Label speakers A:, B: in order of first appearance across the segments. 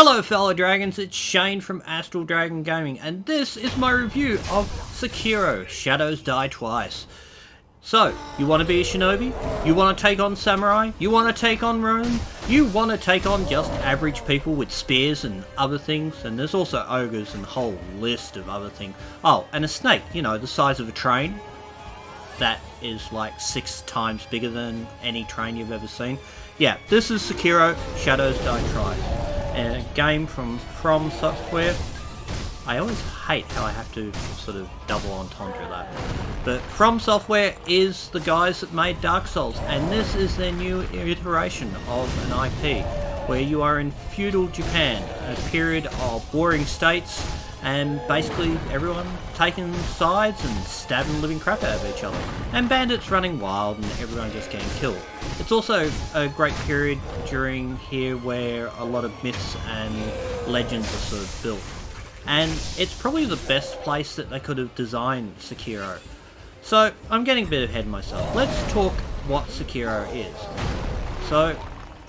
A: Hello fellow dragons, it's Shane from Astral Dragon Gaming, and this is my review of Sekiro, Shadows Die Twice. So, you want to be a shinobi? You want to take on samurai? You want to take on Ronin? You want to take on just average people with spears and other things? And there's also ogres and a whole list of other things. Oh, and a snake, you know, the size of a train. That is like 6 times bigger than any train you've ever seen. Yeah, this is Sekiro, Shadows Die Twice. A game from Software. I always hate how I have to sort of double entendre that. But From Software is the guys that made Dark Souls, and this is their new iteration of an IP, where you are in feudal Japan, a period of warring states, and basically everyone taking sides and stabbing the living crap out of each other, and bandits running wild and everyone just getting killed. It's also a great period during here where a lot of myths and legends are sort of built, and it's probably the best place that they could have designed Sekiro. So I'm getting a bit ahead of myself. Let's talk what Sekiro is. So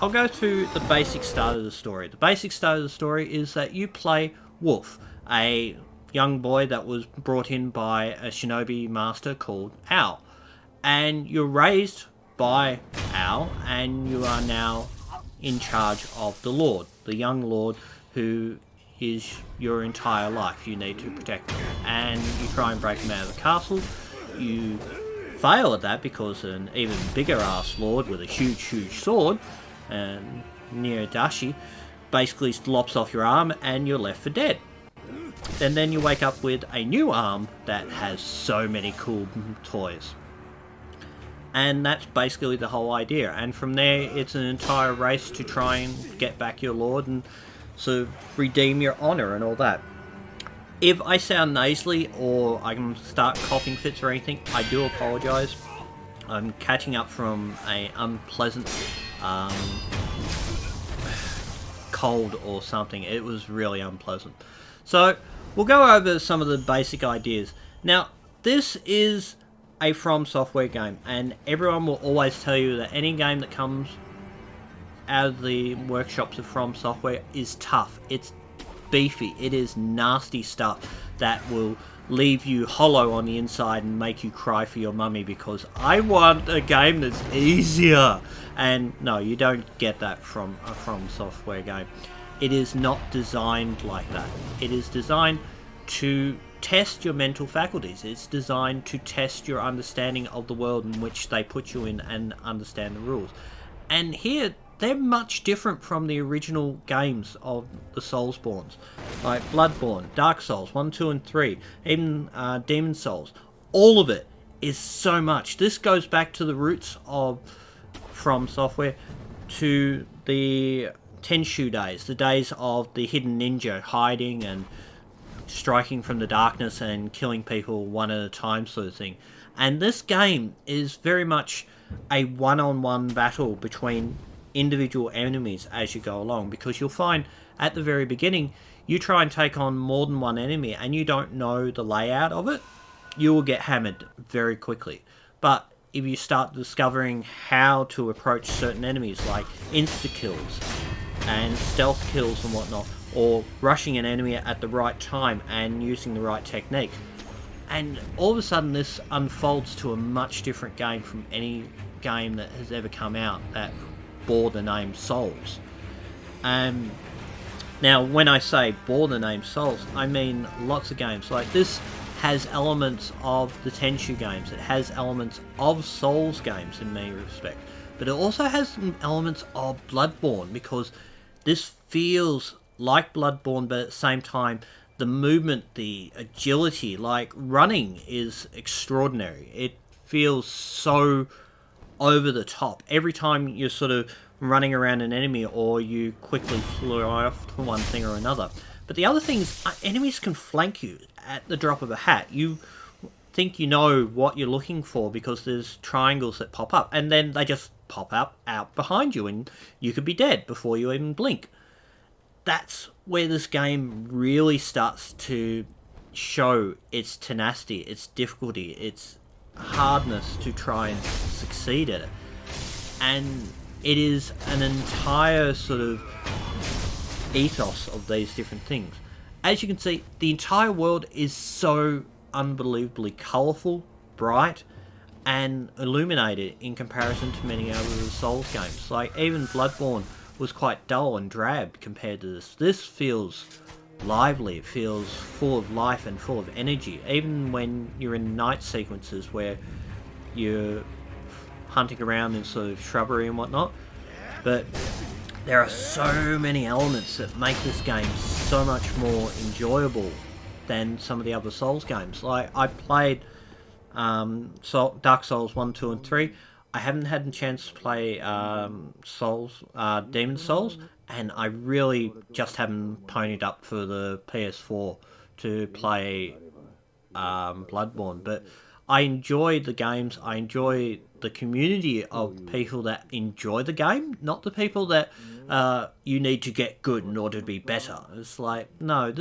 A: I'll go through the basic start of the story. The basic start of the story is that you play Wolf, a young boy that was brought in by a shinobi master called Al, and you're raised by Al, and you are now in charge of the Lord, the young Lord who is your entire life. You need to protect him, and you try and break him out of the castle. You fail at that because an even bigger ass Lord with a huge sword, and Dashi, basically lops off your arm and you're left for dead. And then you wake up with a new arm that has so many cool toys. And that's basically the whole idea. And from there, it's an entire race to try and get back your lord and sort of redeem your honor and all that. If I sound nasally or I can start coughing fits or anything, I do apologize. I'm catching up from a unpleasant cold or something. It was really unpleasant. So we'll go over some of the basic ideas. Now, this is a From Software game, and everyone will always tell you that any game that comes out of the workshops of From Software is tough. It's beefy. It is nasty stuff that will leave you hollow on the inside and make you cry for your mummy because I want a game that's easier. And no, you don't get that from a From Software game. It is not designed like that. It is designed to test your mental faculties. It's designed to test your understanding of the world in which they put you in and understand the rules. And here, they're much different from the original games of the Soulsborns, like Bloodborne, Dark Souls 1, 2, and 3, even Demon Souls. All of it is so much. This goes back to the roots of From Software, to the Tenshu days, the days of the hidden ninja hiding and striking from the darkness and killing people one at a time sort of thing. And this game is very much a one-on-one battle between individual enemies as you go along, because you'll find at the very beginning you try and take on more than one enemy and you don't know the layout of it, you will get hammered very quickly. But if you start discovering how to approach certain enemies, like insta-kills and stealth kills and whatnot, or rushing an enemy at the right time and using the right technique, and all of a sudden this unfolds to a much different game from any game that has ever come out that bore the name Souls. Now when I say bore the name Souls, I mean lots of games. Like this has elements of the Tenshu games, it has elements of Souls games in many respects, but it also has some elements of Bloodborne, because this feels like Bloodborne, but at the same time the movement, the agility, like running, is extraordinary. It feels so over the top. Every time you're sort of running around an enemy or you quickly fly off to one thing or another. But the other thing is, enemies can flank you at the drop of a hat. You think you know what you're looking for because there's triangles that pop up, and then they just pop up out behind you and you could be dead before you even blink. That's where this game really starts to show its tenacity, its difficulty, its hardness to try and succeed at it. And it is an entire sort of ethos of these different things. As you can see, the entire world is so unbelievably colourful, bright, and illuminated in comparison to many other Souls games. Like, even Bloodborne was quite dull and drab compared to this. This feels lively, it feels full of life and full of energy, even when you're in night sequences where you're hunting around in sort of shrubbery and whatnot. But there are so many elements that make this game so much more enjoyable than some of the other Souls games. Like, I played Dark Souls 1, 2 and 3. I haven't had the chance to play Demon Souls, and I really just haven't ponied up for the PS4 to play Bloodborne. But I enjoy the games, I enjoy the community of people that enjoy the game, not the people that you need to get good in order to be better. It's like, no,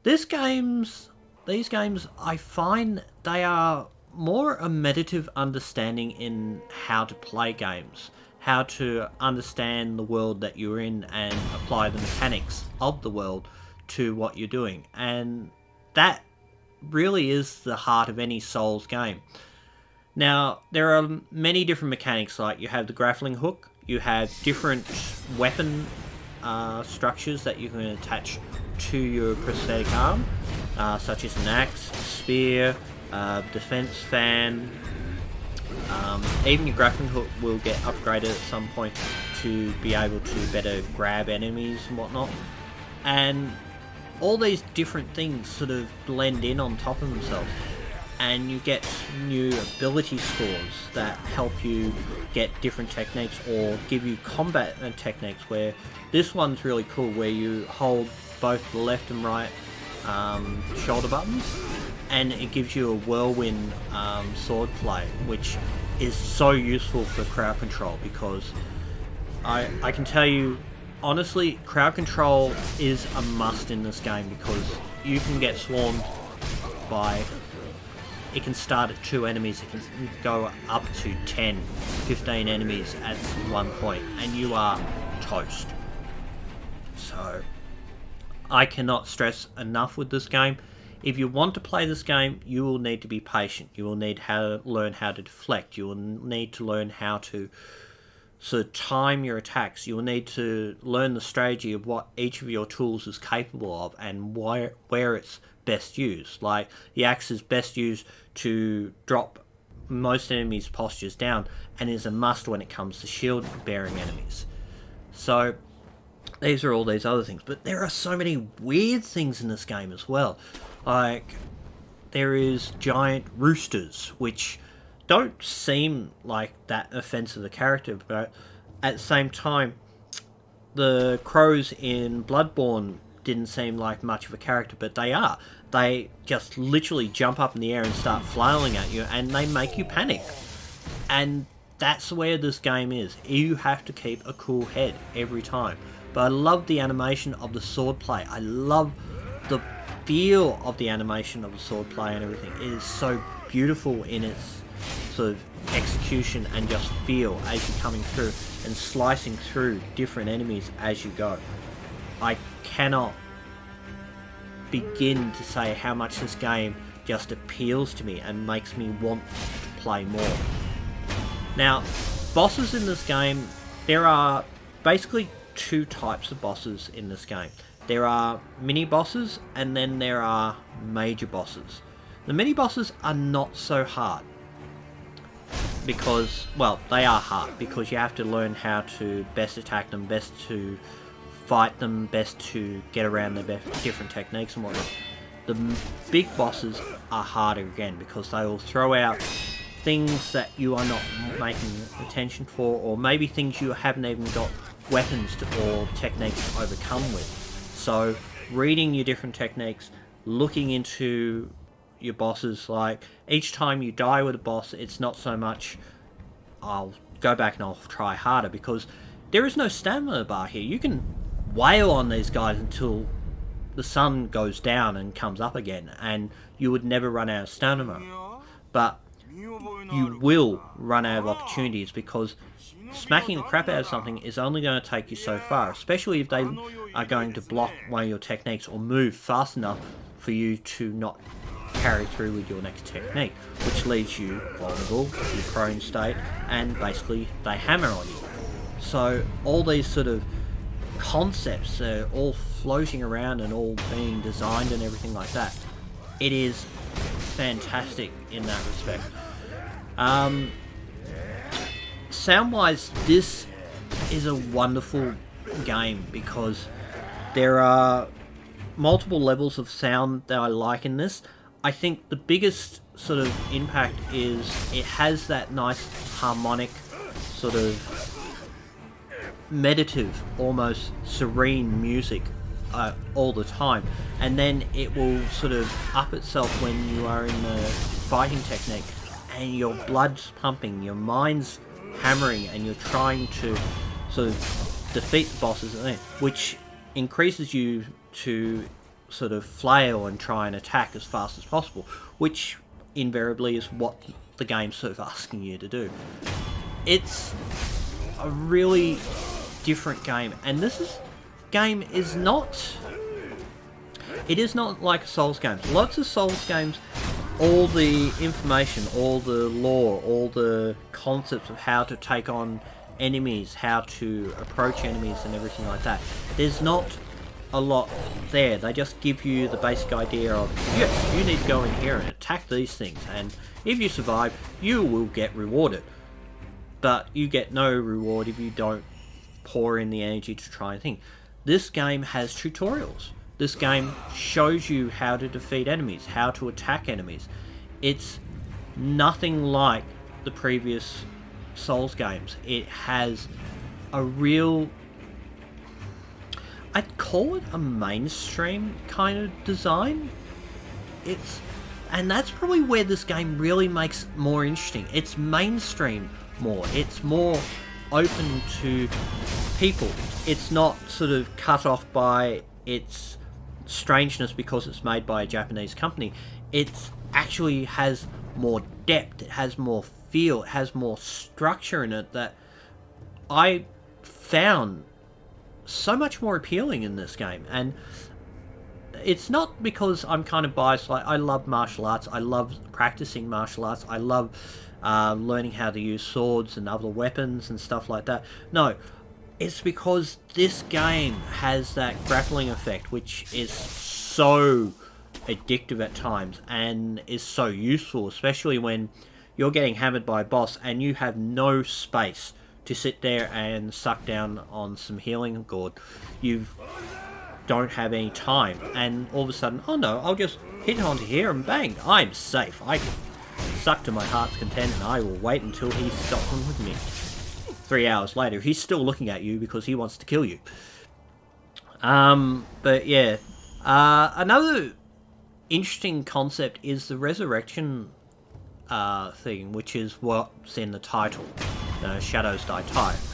A: these games, I find they are more a meditative understanding in how to play games, how to understand the world that you're in and apply the mechanics of the world to what you're doing. And that really is the heart of any Souls game. Now, there are many different mechanics, like you have the grappling hook, you have different weapon structures that you can attach to your prosthetic arm, such as an axe, spear, defense fan. Even your grappling hook will get upgraded at some point to be able to better grab enemies and whatnot. And all these different things sort of blend in on top of themselves, and you get new ability scores that help you get different techniques or give you combat techniques, where this one's really cool, where you hold both the left and right shoulder buttons, and it gives you a whirlwind sword play, which is so useful for crowd control, because I can tell you honestly, crowd control is a must in this game, because you can get swarmed by, it can start at 2 enemies, it can go up to 10, 15 enemies at one point, and you are toast. So I cannot stress enough with this game. If you want to play this game, you will need to be patient. You will need to learn how to deflect. You will need to learn how to sort of time your attacks. You will need to learn the strategy of what each of your tools is capable of and where it's best used. Like, the axe is best used to drop most enemies' postures down, and is a must when it comes to shield bearing enemies. So these are all these other things, but there are so many weird things in this game as well. Like, there is giant roosters, which don't seem like that offensive a character, but at the same time, the crows in Bloodborne didn't seem like much of a character, but they are. They just literally jump up in the air and start flailing at you, and they make you panic. And that's where this game is. You have to keep a cool head every time. But I love the animation of the swordplay. I love the feel of the animation of the swordplay and everything. It is so beautiful in its sort of execution and just feel as you're coming through and slicing through different enemies as you go. I cannot begin to say how much this game just appeals to me and makes me want to play more. Now, bosses in this game, there are basically 2 types of bosses in this game. There are mini bosses, and then there are major bosses. The mini bosses are not so hard, because, well, they are hard because you have to learn how to best attack them, best to fight them, best to get around the different techniques and whatnot. The big bosses are harder again, because they will throw out things that you are not making attention for, or maybe things you haven't even got weapons or techniques to overcome with. So reading your different techniques, looking into your bosses, like each time you die with a boss, it's not so much I'll go back and I'll try harder, because there is no stamina bar here. You can wail on these guys until the sun goes down and comes up again, and you would never run out of stamina. But you will run out of opportunities, because smacking the crap out of something is only going to take you so far, especially if they are going to block one of your techniques or move fast enough for you to not carry through with your next technique, which leaves you vulnerable, your prone state, and basically they hammer on you. So all these sort of concepts are all floating around and all being designed and everything like that. It is fantastic in that respect. Sound-wise, this is a wonderful game because there are multiple levels of sound that I like in this. I think the biggest sort of impact is it has that nice harmonic, sort of meditative, almost serene music all the time, and then it will sort of up itself when you are in the fighting technique and your blood's pumping, your mind's hammering, and you're trying to sort of defeat the bosses, which increases you to sort of flail and try and attack as fast as possible, which invariably is what the game's sort of asking you to do. It's a really different game, and game is not... It is not like Souls games. Lots of Souls games, all the information, all the lore, all the concepts of how to take on enemies, how to approach enemies and everything like that, there's not a lot there. They just give you the basic idea of, yes, you need to go in here and attack these things, and if you survive, you will get rewarded. But you get no reward if you don't pour in the energy to try and think. This game has tutorials. This game shows you how to defeat enemies, how to attack enemies. It's nothing like the previous Souls games. It has a real... I'd call it a mainstream kind of design. And that's probably where this game really makes more interesting. It's mainstream more. It's more open to people. It's not sort of cut off by its strangeness because it's made by a Japanese company. It actually has more depth, it has more feel, it has more structure in it that I found so much more appealing in this game. And it's not because I'm kind of biased. Like, I love martial arts, I love practicing martial arts, I love learning how to use swords and other weapons and stuff like that. No, it's because this game has that grappling effect, which is so addictive at times and is so useful, especially when you're getting hammered by a boss and you have no space to sit there and suck down on some healing gourd. You don't have any time, and all of a sudden, oh no, I'll just hit onto here and bang, I'm safe. I can suck to my heart's content and I will wait until he stops with me. 3 hours later, he's still looking at you because he wants to kill you. But yeah, another interesting concept is the resurrection thing, which is what's in the title. Shadows die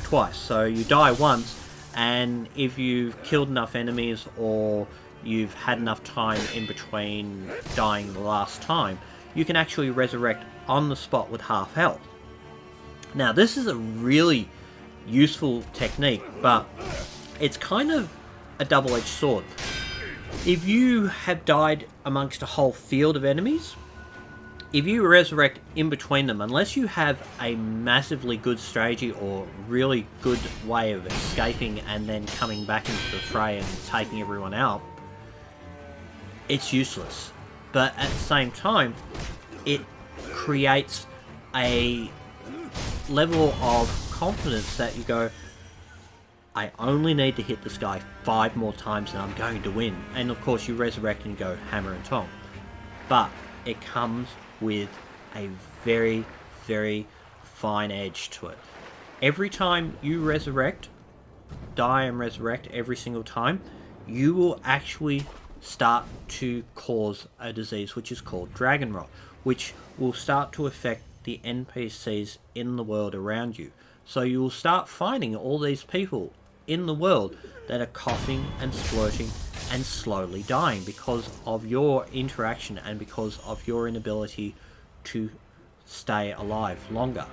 A: twice. So you die once, and if you've killed enough enemies or you've had enough time in between dying the last time, you can actually resurrect on the spot with half health. Now, this is a really useful technique, but it's kind of a double-edged sword. If you have died amongst a whole field of enemies, if you resurrect in between them, unless you have a massively good strategy or really good way of escaping and then coming back into the fray and taking everyone out, it's useless. But at the same time, it creates a level of confidence that you go, I only need to hit this guy 5 more times and I'm going to win. And of course you resurrect and go hammer and tong. But it comes with a very, very fine edge to it. Every time you resurrect, die and resurrect every single time, you will actually start to cause a disease which is called dragon rot, which will start to affect the NPCs in the world around you. So you will start finding all these people in the world that are coughing and splurting and slowly dying because of your interaction and because of your inability to stay alive longer,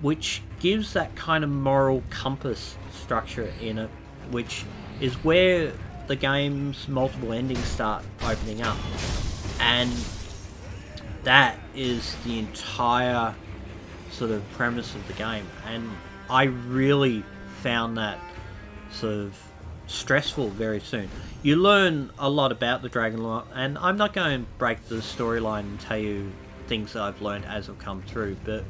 A: which gives that kind of moral compass structure in it, which is where the game's multiple endings start opening up. And that is the entire sort of premise of the game, and I really found that sort of stressful very soon. You learn a lot about the Dragon Lord, and I'm not going to break the storyline and tell you things that I've learned as I've come through, but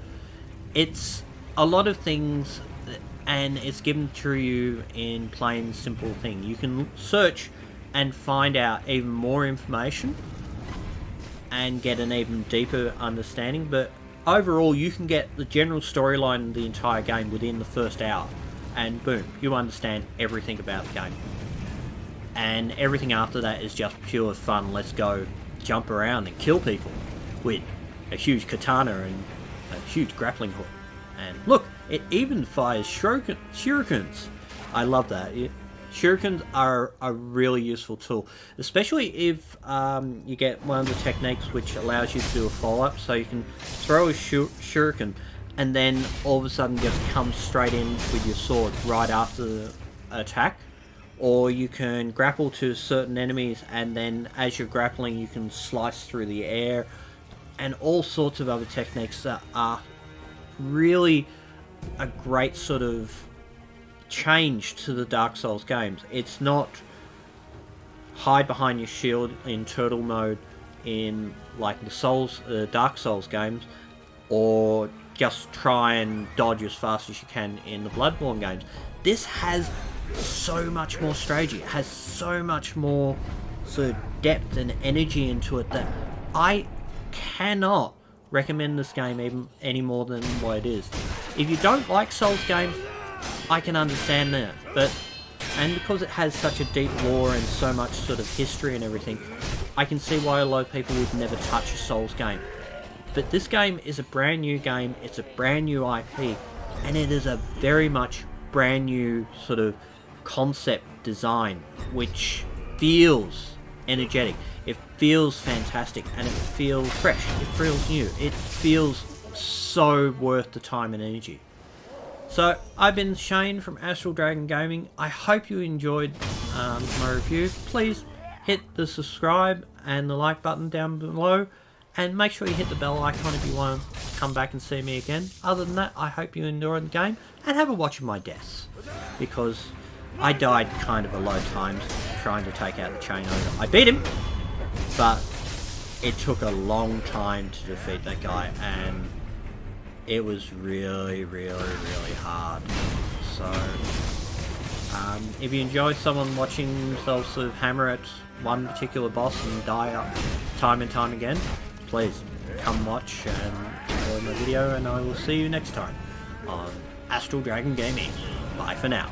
A: it's a lot of things, and it's given to you in plain simple thing. You can search and find out even more information and get an even deeper understanding, but overall you can get the general storyline of the entire game within the first hour, and boom, you understand everything about the game. And everything after that is just pure fun. Let's go jump around and kill people with a huge katana and a huge grappling hook. And look, it even fires shurikens. I love that. Shurikens are a really useful tool, especially if you get one of the techniques which allows you to do a follow-up, so you can throw a shuriken and then all of a sudden just come straight in with your sword right after the attack. Or you can grapple to certain enemies, and then as you're grappling you can slice through the air, and all sorts of other techniques that are really a great sort of change to the Dark Souls games. It's not hide behind your shield in turtle mode in like the Dark Souls games, or just try and dodge as fast as you can in the Bloodborne games. This has so much more strategy. It has so much more sort of depth and energy into it that I cannot recommend this game even any more than what it is. If you don't like Souls games, I can understand that, and because it has such a deep lore and so much sort of history and everything, I can see why a lot of people would never touch a Souls game. But this game is a brand new game, it's a brand new IP, and it is a very much brand new sort of concept design, which feels energetic, it feels fantastic, and it feels fresh, it feels new, it feels so worth the time and energy. So, I've been Shane from Astral Dragon Gaming. I hope you enjoyed my review. Please hit the subscribe and the like button down below, and make sure you hit the bell icon if you want to come back and see me again. Other than that, I hope you enjoyed the game, and have a watch of my deaths, because I died kind of a low times trying to take out the chain ogre. I beat him, but it took a long time to defeat that guy, and it was really, really, really hard. So, if you enjoy someone watching themselves sort of hammer at one particular boss and die up time and time again, please come watch and enjoy my video, and I will see you next time on Astral Dragon Gaming. Bye for now.